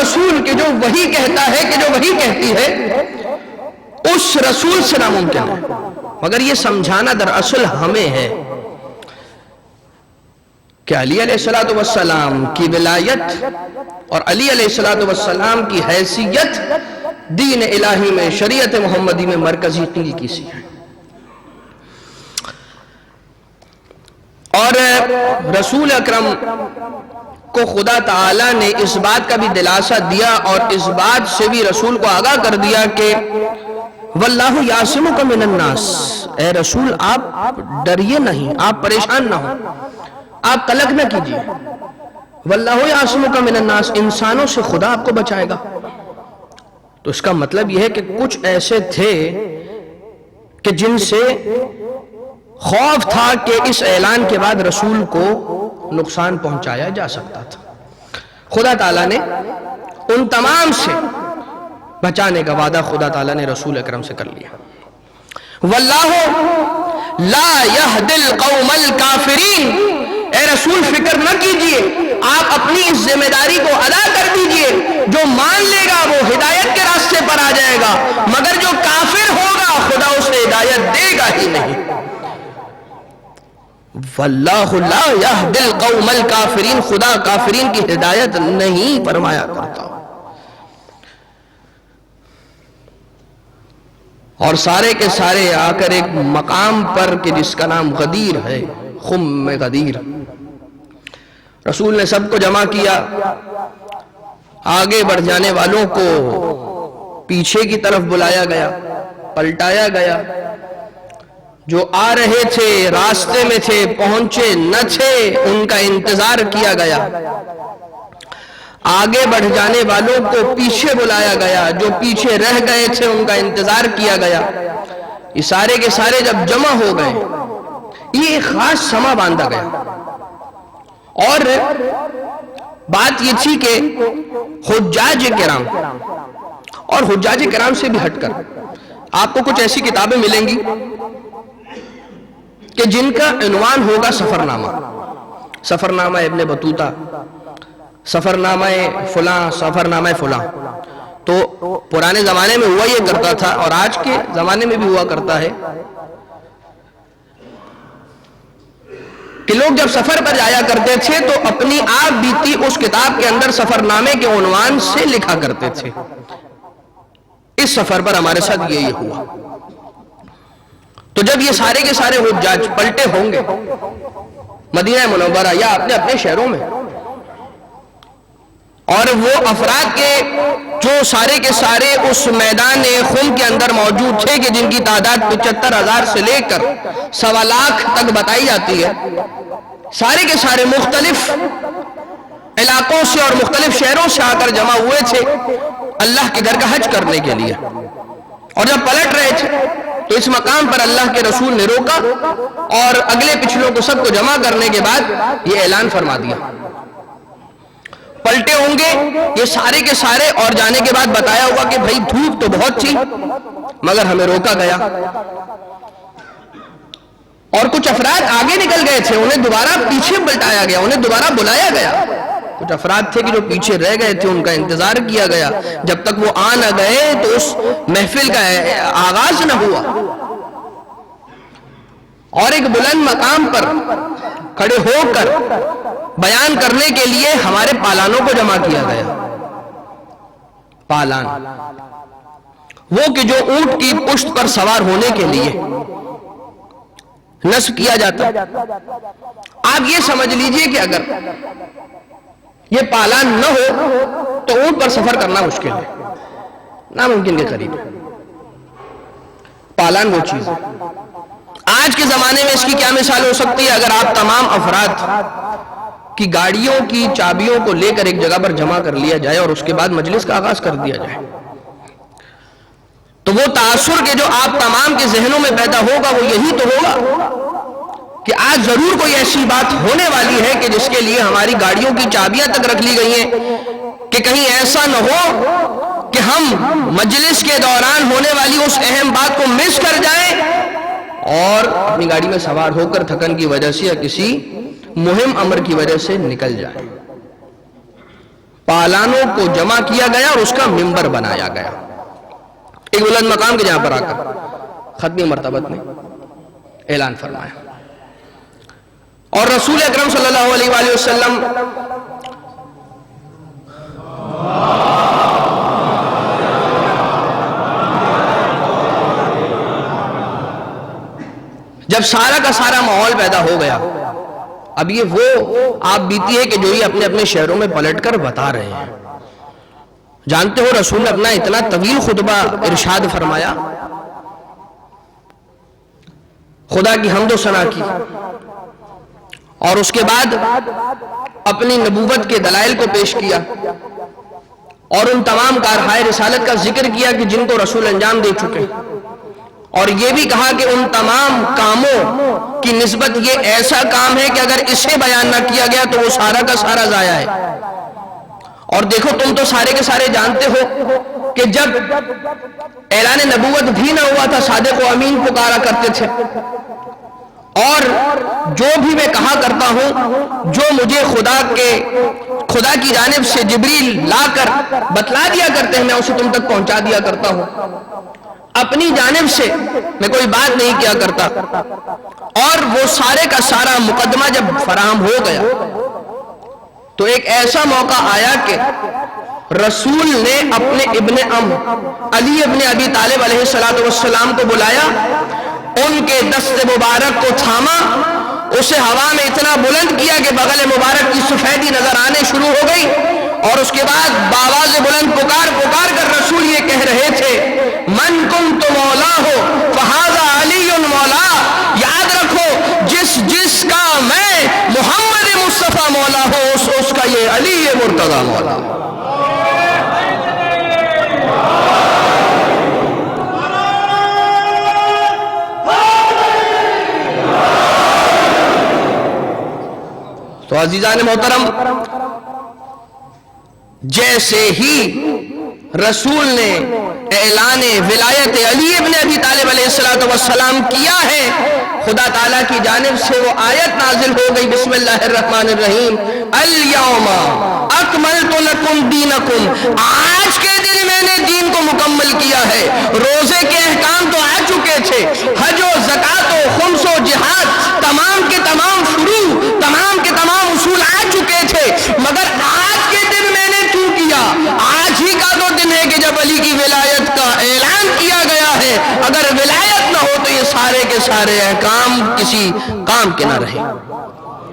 رسول کہ جو وہی کہتا ہے کہ جو وہی کہتی ہے اس رسول سے ناممکن ہے. مگر یہ سمجھانا دراصل ہمیں ہے کہ علی علیہ السلام کی ولایت اور علی علیہ السلام کی حیثیت دین الہی میں، شریعت محمدی میں مرکزی قیل کسی ہے. اور رسول اکرم کو خدا تعالیٰ نے اس بات کا بھی دلاسا دیا اور اس بات سے بھی رسول کو آگاہ کر دیا کہ واللہ یعصمک من الناس، اے رسول آپ ڈریے نہیں، آپ پریشان نہ ہو، آپ قلق نہ کیجیے. واللہ یعصمک من الناس، انسانوں سے خدا آپ کو بچائے گا. تو اس کا مطلب یہ ہے کہ کچھ ایسے تھے کہ جن سے خوف تھا کہ اس اعلان کے بعد رسول کو نقصان پہنچایا جا سکتا تھا. خدا تعالیٰ نے ان تمام سے بچانے کا وعدہ خدا تعالیٰ نے رسول اکرم سے کر لیا. واللہ لا یہدی القوم الکافرین، اے رسول فکر نہ کیجئے، آپ اپنی اس ذمہ داری کو ادا کر دیجئے. جو مان لے گا وہ ہدایت کے راستے پر آ جائے گا، مگر جو کافر ہوگا خدا اسے ہدایت دے گا ہی نہیں. واللہ لا یہدی القوم الکافرین، خدا کافرین کی ہدایت نہیں فرمایا کرتا. اور سارے کے سارے آ کر ایک مقام پر کہ جس کا نام غدیر ہے، خم غدیر، رسول نے سب کو جمع کیا. آگے بڑھ جانے والوں کو پیچھے کی طرف بلایا گیا، پلٹایا گیا. جو آ رہے تھے راستے میں تھے، پہنچے نہ تھے، ان کا انتظار کیا گیا. آگے بڑھ جانے والوں کو پیچھے بلایا گیا، جو پیچھے رہ گئے تھے ان کا انتظار کیا گیا. یہ سارے کے سارے جب جمع ہو گئے، یہ ایک خاص سما باندھا گیا. اور بات یہ تھی کہ حجاج کرام، اور حجاج کرام سے بھی ہٹ کر آپ کو کچھ ایسی کتابیں ملیں گی کہ جن کا عنوان ہوگا سفرنامہ. سفرنامہ ابن بطوطہ، سفرنامہ فلاں، سفرنامہ فلاں. تو پرانے زمانے میں ہوا یہ کرتا تھا اور آج کے زمانے میں بھی ہوا کرتا ہے کہ لوگ جب سفر پر جایا کرتے تھے تو اپنی آپ بیتی اس کتاب کے اندر سفرنامے کے عنوان سے لکھا کرتے تھے. اس سفر پر ہمارے ساتھ یہی ہوا. تو جب یہ سارے کے سارے حجاج پلٹے ہوں گے مدینہ منورہ یا اپنے اپنے شہروں میں، اور وہ افراد کے جو سارے کے سارے اس میدان خم کے اندر موجود تھے کہ جن کی تعداد 75,000 سے لے کر 1.25 لاکھ تک بتائی جاتی ہے، سارے کے سارے مختلف علاقوں سے اور مختلف شہروں سے آ کر جمع ہوئے تھے اللہ کے گھر کا حج کرنے کے لیے. اور جب پلٹ رہے تھے تو اس مقام پر اللہ کے رسول نے روکا اور اگلے پچھلوں کو سب کو جمع کرنے کے بعد یہ اعلان فرما دیا. پلٹے ہوں گے یہ سارے کے سارے اور جانے کے بعد بتایا ہوگا کہ بھائی دھوپ تو بہت تھی مگر ہمیں روکا گیا. اور کچھ افراد آگے نکل گئے تھے، انہیں دوبارہ پیچھے پلٹایا گیا، انہیں دوبارہ بلایا گیا. کچھ افراد تھے کہ جو پیچھے رہ گئے تھے، ان کا انتظار کیا گیا جب تک وہ آ نہ گئے تو اس محفل کا آغاز نہ ہوا. اور ایک بلند مقام پر کھڑے ہو کر بیان کرنے کے لیے ہمارے پالانوں کو جمع کیا گیا. پالان وہ کہ جو اونٹ کی پشت پر سوار ہونے کے لیے نصب کیا جاتا. آپ یہ سمجھ لیجئے کہ اگر یہ پالان نہ ہو تو اونٹ پر سفر کرنا مشکل ہے، ناممکن کے قریب. پالان وہ چیز ہے. آج کے زمانے میں اس کی کیا مثال ہو سکتی ہے؟ اگر آپ تمام افراد کی گاڑیوں کی چابیوں کو لے کر ایک جگہ پر جمع کر لیا جائے اور اس کے بعد مجلس کا آغاز کر دیا جائے تو وہ تاثر کے جو آپ تمام کے ذہنوں میں پیدا ہوگا وہ یہی تو ہوگا کہ آج ضرور کوئی ایسی بات ہونے والی ہے کہ جس کے لیے ہماری گاڑیوں کی چابیاں تک رکھ لی گئی ہیں کہ کہیں ایسا نہ ہو کہ ہم مجلس کے دوران ہونے والی اس اہم بات کو مس کر جائیں اور اپنی گاڑی میں سوار ہو کر تھکن کی وجہ سے یا کسی مہم امر کی وجہ سے نکل جائیں. پالانوں کو جمع کیا گیا اور اس کا ممبر بنایا گیا ایک بلند مقام کے جہاں پر آ کر ختمی مرتبت نے اعلان فرمایا. اور رسول اکرم صلی اللہ علیہ وآلہ وسلم جب سارا کا سارا ماحول پیدا ہو گیا، اب یہ وہ آپ بیتی ہے کہ جو یہ اپنے اپنے شہروں میں پلٹ کر بتا رہے ہیں. جانتے ہو رسول نے اپنا اتنا طویل خطبہ ارشاد فرمایا، خدا کی حمد و ثنا کی، اور اس کے بعد اپنی نبوت کے دلائل کو پیش کیا اور ان تمام کارہائے رسالت کا ذکر کیا کہ جن کو رسول انجام دے چکے، اور یہ بھی کہا کہ ان تمام کاموں کی نسبت یہ ایسا کام ہے کہ اگر اسے بیان نہ کیا گیا تو وہ سارا کا سارا ضائع ہے. اور دیکھو تم تو سارے کے سارے جانتے ہو کہ جب اعلان نبوت بھی نہ ہوا تھا صادق و امین پکارا کرتے تھے، اور جو بھی میں کہا کرتا ہوں جو مجھے خدا کی جانب سے جبریل لا کر بتلا دیا کرتے ہیں میں اسے تم تک پہنچا دیا کرتا ہوں. اپنی جانب سے میں کوئی بات نہیں کیا کرتا. اور وہ سارے کا سارا مقدمہ جب فراہم ہو گیا تو ایک ایسا موقع آیا کہ رسول نے اپنے ابن علی ابن ابی طالب علیہ السلام کو بلایا، ان کے دست مبارک کو تھاما، اسے ہوا میں اتنا بلند کیا کہ بغل مبارک کی سفیدی نظر آنے شروع ہو گئی، اور اس کے بعد بآواز بلند پکار کر رسول یہ کہہ رہے تھے، من کنت مولا ہو فہذا علی مولا. یاد رکھو جس کا میں محمد مصطفیٰ مولا ہو اس کا یہ علی مرتضی مولا. تو عزیزان محترم، جیسے ہی رسول نے اعلان ولایت علی ابن ابی طالب علیہ السلام کیا ہے، خدا تعالیٰ کی جانب سے وہ آیت نازل ہو گئی، بسم اللہ الرحمن الرحیم، الیوم اکملت لکم دینکم، آج کے دن میں نے دین کو مکمل کیا ہے. روزے کے احکام تو آ چکے تھے، حج و زکوٰۃ و خمس و جہاد تمام کے تمام فروع، تمام کے تمام اصول آ چکے تھے، مگر آج کے دن میں نے کیوں کیا؟ آج ہی کا تو دن ہے کہ جب علی کی ولایت کا اعلان کیا گیا ہے. اگر ولایت نہ ہو تو یہ سارے کے سارے احکام کسی کام کے نہ رہے.